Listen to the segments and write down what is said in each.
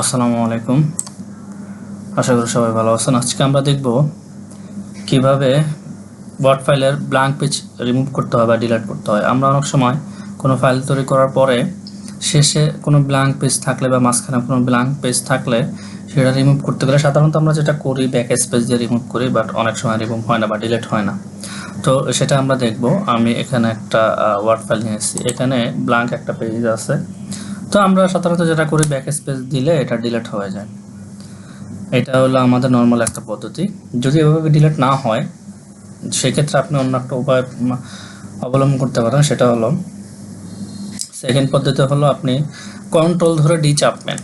আসসালামু আলাইকুম। আশা করি সবাই ভালো আছেন। আজকে আমরা দেখব কিভাবে ওয়ার্ড ফাইলের ব্ল্যাঙ্ক পেজ রিমুভ করতে হয় বা ডিলিট করতে হয়। আমরা অনেক সময় কোনো ফাইল তৈরি করার পরে শেষে কোনো ব্ল্যাঙ্ক পেজ থাকলে বা মাঝখানে কোনো ব্ল্যাঙ্ক পেজ থাকলে সেটা রিমুভ করতে গেলে সাধারণত আমরা যেটা করি ব্যাক স্পেস দিয়ে রিমুভ করি, বাট অনেক সময় রিমুভ হয় না বা ডিলিট হয় না। তো সেটা আমরা দেখব। আমি এখানে একটা ওয়ার্ড ফাইল নিয়ে এসেছি, এখানে ব্ল্যাঙ্ক একটা পেজ আছে। তো আমরা সাধারণত যেটা করি ব্যাক স্পেস দিলে এটা ডিলিট হয়ে যায়। এটা হলো আমাদের নর্মাল একটা পদ্ধতি। যদি এভাবে ডিলিট না হয় সেক্ষেত্রে আপনি অন্য একটা উপায় অবলম্বন করতে পারেন। সেটা হলো সেকেন্ড পদ্ধতি হলো আপনি কন্ট্রোল ধরে ডি চাপবেন।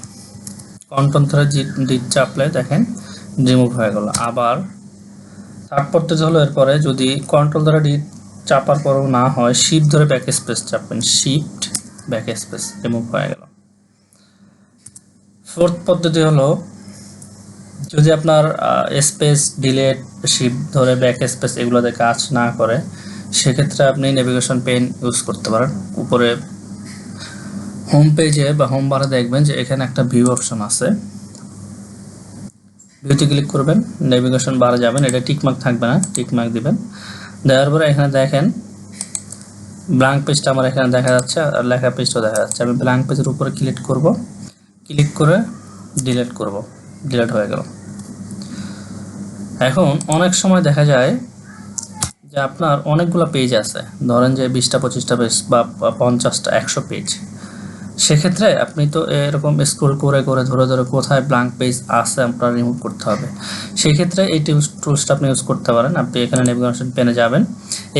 কন্ট্রোল ধরে ডি চাপলে দেখেন রিমুভ হয়ে গেল। আবার থার্ড পদ্ধতি হলো এরপরে যদি কন্ট্রোল ধরে ডি চাপার পরেও না হয় শিফট ধরে ব্যাক স্পেস চাপবেন, শিফট ব্যাক স্পেস রিমুভ হয়ে গেল। ফোর্থ পদ্ধতি হলো যদি আপনার স্পেস ডিলিট শিফট ধরে ব্যাক স্পেস এগুলোতে কাজ না করে সেক্ষেত্রে আপনি নেভিগেশন পেন ইউজ করতে পারেন। উপরে হোম পেজে বা হোম বারে দেখবেন যে এখানে একটা ভিউ অপশন আছে, ভিউতে ক্লিক করবেন, নেভিগেশন বারে যাবেন, এটা টিকমার্ক থাকবে না, টিকমার্ক দিবেন। দেওয়ার পরে এখানে দেখেন ব্ল্যাঙ্ক পেজটা আমার এখানে দেখা যাচ্ছে আর লেখা পেজটাও দেখা যাচ্ছে। আমি ব্ল্যাঙ্ক পেজের উপরে ক্লিক করব, ক্লিক করে ডিলিট করব, ডিলিট হয়ে গেল। এখন অনেক সময় দেখা যায় যে আপনার অনেকগুলো পেজ আছে, ধরেন যে 20টা 25টা পেজ বা 50টা 100 পেজ। সেক্ষেত্রে আপনি তো এরকম স্ক্রল করে করে ধরে ধরে কোথায় ব্ল্যাঙ্ক পেজ আছে আপনার রিমুভ করতে হবে। সেই ক্ষেত্রে এই টুলসটা আপনি ইউজ করতে পারেন। আপনি এখানে নেভিগেশন পেনে যাবেন,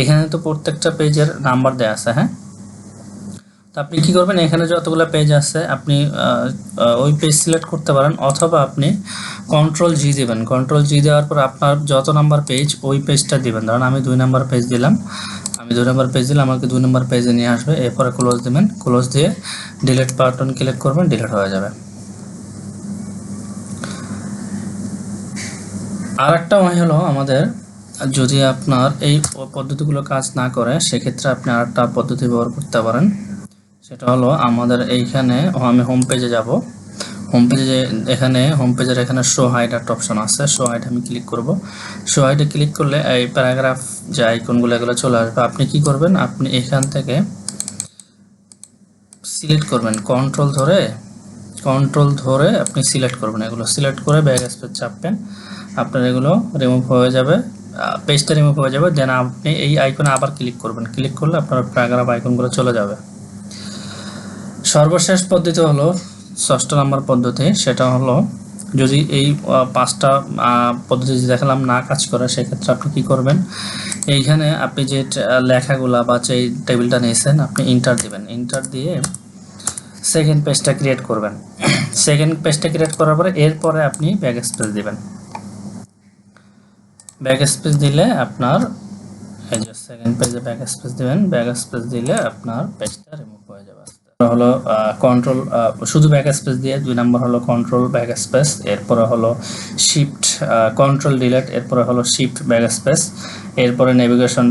এখানে তো প্রত্যেকটা পেজের নাম্বার দেওয়া আছে। হ্যাঁ, তো আপনি কি করবেন, এখানে যতগুলো পেজ আছে আপনি ওই পেজ সিলেক্ট করতে পারেন, অথবা আপনি কন্ট্রোল জি দেবেন। কন্ট্রোল জি দেওয়ার পর আপনার যত নাম্বার পেজ ওই পেজটা দিবেন। ধরেন আমি 2 নাম্বার পেজ দিলাম, আমি 2 নাম্বার পেজ দিলে আমাকে 2 নাম্বার পেজে নিয়ে আসবে। এরপরে ক্লোজ দিবেন, ক্লোজ দিয়ে ডিলিট বাটন ক্লিক করবেন, ডিলিট হয়ে যাবে। আর একটা ওয়ে হলো আমাদের, যদি আপনার এই পদ্ধতিগুলো কাজ না করে সেক্ষেত্রে আপনি আরেকটা পদ্ধতি ব্যবহার করতে পারেন। সেটা হলো আমাদের এইখানে আমি হোম পেজে যাব, হোম পেজে এখানে হোম পেজের এখানে শো হাইড একটা অপশন আছে, শো হাইড আমি ক্লিক করব। শো হাইডে ক্লিক করলে এই প্যারাগ্রাফ যে আইকনগুলো এগুলো চলে আসবে। আপনি কি করবেন, আপনি এখান থেকে সিলেক্ট করবেন, কন্ট্রোল ধরে আপনি সিলেক্ট করবেন, এগুলো সিলেক্ট করে ব্যাক স্পেস চাপবেন, আপনার এগুলো রিমুভ হয়ে যাবে, পেজটা রিমুভ হয়ে যাবে। দেন আপনি এই আইকনে আবার ক্লিক করবেন, ক্লিক করলে আপনার প্যারাগ্রাফ আইকনগুলো চলে যাবে। সর্বশেষ পদ্ধতি হলো 6টা নাম্বার পদ্ধতি। সেটা হলো যদি এই 5টা পদ্ধতি দেখালাম না কাজ করে সেক্ষেত্রে আপনি কি করবেন, এইখানে আপনি যে লেখাগুলা বা যে টেবিলটা নিয়েছেন আপনি ইন্টার দিবেন, ইন্টার দিয়ে সেকেন্ড পেজটা ক্রিয়েট করবেন। সেকেন্ড পেজটা ক্রিয়েট করার পরে এরপরে আপনি ব্যাক স্পেস দিবেন। ব্যাক স্পেস দিলে আপনার এই যে সেকেন্ড পেজে ব্যাক স্পেস দিবেন, ব্যাক স্পেস দিলে আপনার পেজটা রিমুভ হয়ে যাবে। হলো কন্ট্রোল শুধু ব্যাক স্পেস দিয়ে, 2 নাম্বার হলো কন্ট্রোল ব্যাক স্পেস, এরপরে হলো শিফট কন্ট্রোল ডিলিট, এরপরে হলো শিফট ব্যাক স্পেস, এরপরে নেভিগেশন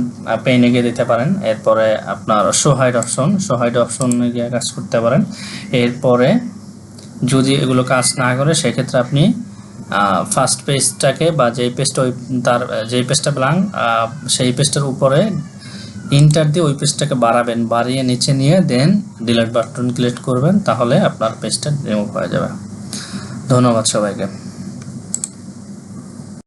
পেনে গিয়ে দিতে পারেন, এরপরে আপনার শো হাইড অপশনে গিয়ে কাজ করতে পারেন। এরপরে যদি এগুলো কাজ না করে সেক্ষেত্রে আপনি ফার্স্ট পেজটাকে বা যেই পেজটা তার যেই পেজটা ব্ল্যাঙ্ক সেই পেজটার উপরে ইন্টার দিয়ে ওই পেজটাকে বাড়াবেন, বাড়িয়ে নিচে নিয়ে দেন ডিলিট বাটন ক্লিক করবেন, তাহলে আপনার পেজটা রিমুভ হয়ে যাবে। ধন্যবাদ সবাইকে।